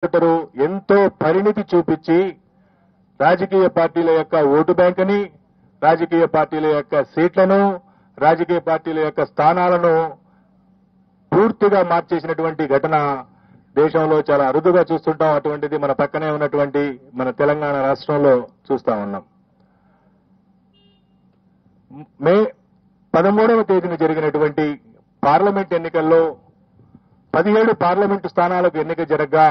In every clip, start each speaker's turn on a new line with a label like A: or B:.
A: ఎంతో పరిణితి చూపించి రాజకీయ పార్టీల యొక్క ఓటు బ్యాంకుని, రాజకీయ పార్టీల యొక్క సీట్లను, రాజకీయ పార్టీల యొక్క స్థానాలను పూర్తిగా మార్చేసినటువంటి ఘటన దేశంలో చాలా అరుదుగా చూస్తుంటాం. అటువంటిది మన పక్కనే ఉన్నటువంటి మన తెలంగాణ రాష్ట్రంలో చూస్తా ఉన్నాం. మే 13వ తేదీన జరిగినటువంటి పార్లమెంట్ ఎన్నికల్లో 17 పార్లమెంటు స్థానాలకు ఎన్నిక జరగ్గా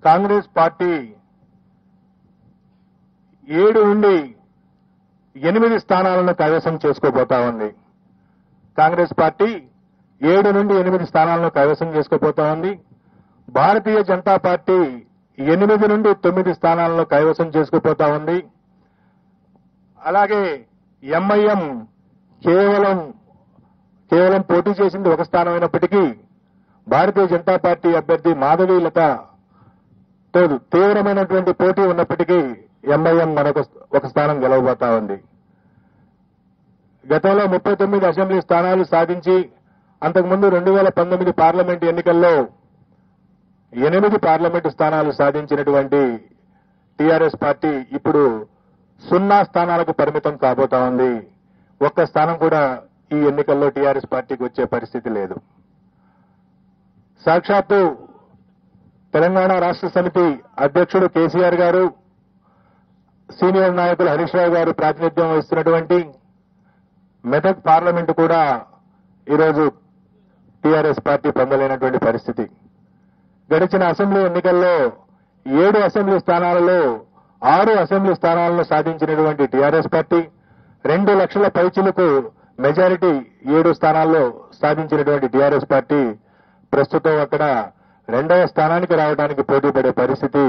A: కాంగ్రెస్ పార్టీ 7 నుండి 8 స్థానాలను కైవసం చేసుకోబోతా ఉంది. కాంగ్రెస్ పార్టీ 7 నుండి 8 స్థానాలను కైవసం చేసుకోబోతా ఉంది. భారతీయ జనతా పార్టీ 8 నుండి 9 స్థానాలను కైవసం చేసుకోబోతా ఉంది. అలాగే ఎంఐఎం కేవలం పోటీ చేసింది ఒక స్థానం అయినప్పటికీ భారతీయ జనతా పార్టీ అభ్యర్థి మాధవీలతతో తీవ్రమైనటువంటి పోటీ ఉన్నప్పటికీ ఎంఐఎం ఒక స్థానం గెలవబోతా ఉంది. గతంలో 39 అసెంబ్లీ స్థానాలు సాధించి అంతకుముందు 2019 పార్లమెంటు ఎన్నికల్లో 8 పార్లమెంటు స్థానాలు సాధించినటువంటి టీఆర్ఎస్ పార్టీ ఇప్పుడు 0 స్థానాలకు పరిమితం కాబోతా ఉంది. ఒక్క స్థానం కూడా ఈ ఎన్నికల్లో టీఆర్ఎస్ పార్టీకి వచ్చే పరిస్థితి లేదు. సాక్షాత్తు తెలంగాణ రాష్ట్ర సమితి అధ్యక్షుడు కేసీఆర్ గారు, సీనియర్ నాయకులు హరీష్ రావు గారు ప్రాతినిధ్యం వహిస్తున్నటువంటి మెదక్ పార్లమెంటు కూడా ఈరోజు టీఆర్ఎస్ పార్టీ పొందలేనటువంటి పరిస్థితి. గడిచిన అసెంబ్లీ ఎన్నికల్లో 7 అసెంబ్లీ స్థానాలలో 6 అసెంబ్లీ స్థానాలను సాధించినటువంటి టీఆర్ఎస్ పార్టీ 2 లక్షల పైచిలకు మెజారిటీ 7 స్థానాల్లో సాధించినటువంటి టీఆర్ఎస్ పార్టీ ప్రస్తుతం అక్కడ 2వ స్థానానికి రావడానికి పోటీ పడే పరిస్థితి,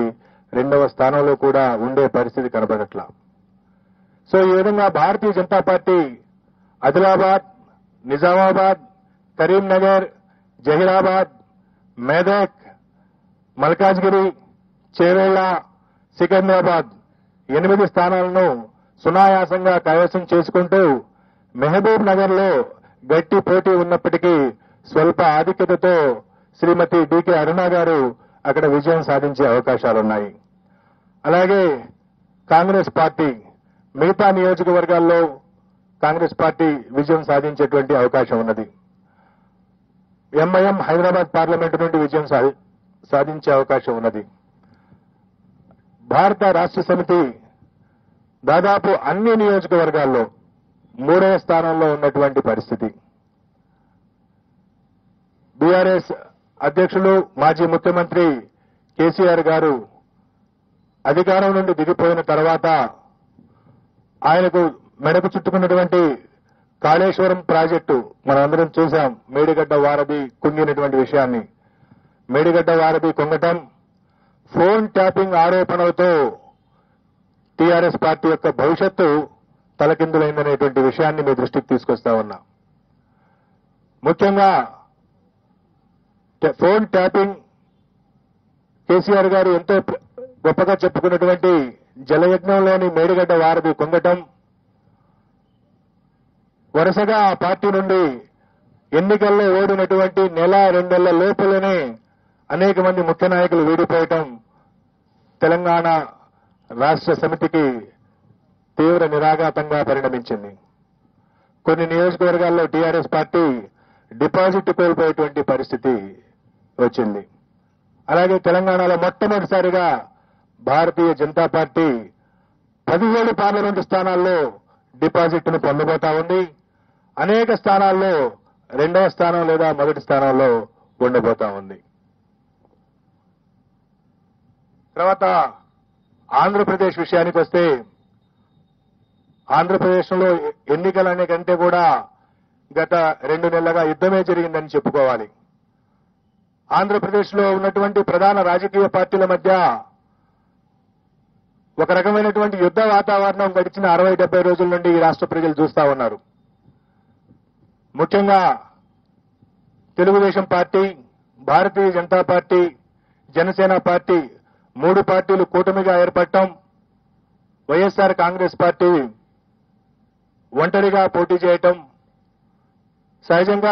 A: 2వ స్థానంలో కూడా ఉండే పరిస్థితి కనబడట్లా. సో ఈ విధంగా భారతీయ జనతా పార్టీ ఆదిలాబాద్, నిజామాబాద్, కరీంనగర్, జహీరాబాద్, మెదక్, మల్కాజ్గిరి, చేవెళ్ల, సికింద్రాబాద్ 8 స్థానాలను సునాయాసంగా కైవసం చేసుకుంటూ మహబూబ్ నగర్ లో గట్టి పోటీ ఉన్నప్పటికీ స్వల్ప ఆధిక్యతతో శ్రీమతి డికే అరుణ గారు అక్కడ విజయం సాధించే అవకాశాలున్నాయి. అలాగే కాంగ్రెస్ పార్టీ మిగతా నియోజకవర్గాల్లో కాంగ్రెస్ పార్టీ విజయం సాధించేటువంటి అవకాశం ఉన్నది. ఎంఐఎం హైదరాబాద్ పార్లమెంటు నుండి విజయం సాధించే అవకాశం ఉన్నది. భారత రాష్ట్ర సమితి దాదాపు అన్ని నియోజకవర్గాల్లో 3వ స్థానంలో ఉన్నటువంటి పరిస్థితి. బీఆర్ఎస్ అధ్యక్షులు మాజీ ముఖ్యమంత్రి కేసీఆర్ గారు అధికారం నుండి దిగిపోయిన తర్వాత ఆయనకు మెడకు చుట్టుకున్నటువంటి కాళేశ్వరం ప్రాజెక్టు మనందరం చూశాం. మేడిగడ్డ వారధి కుంగినటువంటి విషయాన్ని, మేడిగడ్డ వారధి కుంగటం, ఫోన్ ట్యాపింగ్ ఆరోపణలతో టీఆర్ఎస్ పార్టీ యొక్క భవిష్యత్తు తలకిందులైందనేటువంటి విషయాన్ని మీ దృష్టికి తీసుకొస్తా ఉన్నా. ముఖ్యంగా ఫోన్ ట్యాపింగ్, కేసీఆర్ గారు ఎంతో గొప్పగా చెప్పుకున్నటువంటి జలయజ్ఞంలోని మేడిగడ్డ వారధి కుంగటం, వరుసగా ఆ పార్టీ నుండి ఎన్నికల్లో ఓడినటువంటి 1-2 నెలల లోపలనే అనేక మంది ముఖ్య నాయకులు వీడిపోయటం తెలంగాణ రాష్ట్ర సమితికి తీవ్ర నిరాఘాతంగా పరిణమించింది. కొన్ని నియోజకవర్గాల్లో టీఆర్ఎస్ పార్టీ డిపాజిట్ కోల్పోయేటువంటి పరిస్థితి వచ్చింది. అలాగే తెలంగాణలో మొట్టమొదటిసారిగా భారతీయ జనతా పార్టీ 17 పార్లమెంటు స్థానాల్లో డిపాజిట్ను పొందబోతా ఉంది. అనేక స్థానాల్లో 2వ స్థానం లేదా మొదటి స్థానంలో ఉండబోతా ఉంది. తర్వాత ఆంధ్రప్రదేశ్ విషయానికి వస్తే, ఆంధ్రప్రదేశ్లో ఎన్నికలనే కంటే కూడా గత 2 నెలలుగా యుద్ధమే జరిగిందని చెప్పుకోవాలి. ఆంధ్రప్రదేశ్లో ఉన్నటువంటి ప్రధాన రాజకీయ పార్టీల మధ్య ఒక రకమైనటువంటి యుద్ధ వాతావరణం గడిచిన 60-70 రోజుల నుండి ఈ రాష్ట్ర ప్రజలు చూస్తా ఉన్నారు. ముఖ్యంగా Telugu Desam party, Bharatiya Janata party, Janasena party 3 పార్టీలు కూటమిగా ఏర్పడటం, వైఎస్ఆర్ కాంగ్రెస్ పార్టీ ఒంటరిగా పోటీ చేయటం, సహజంగా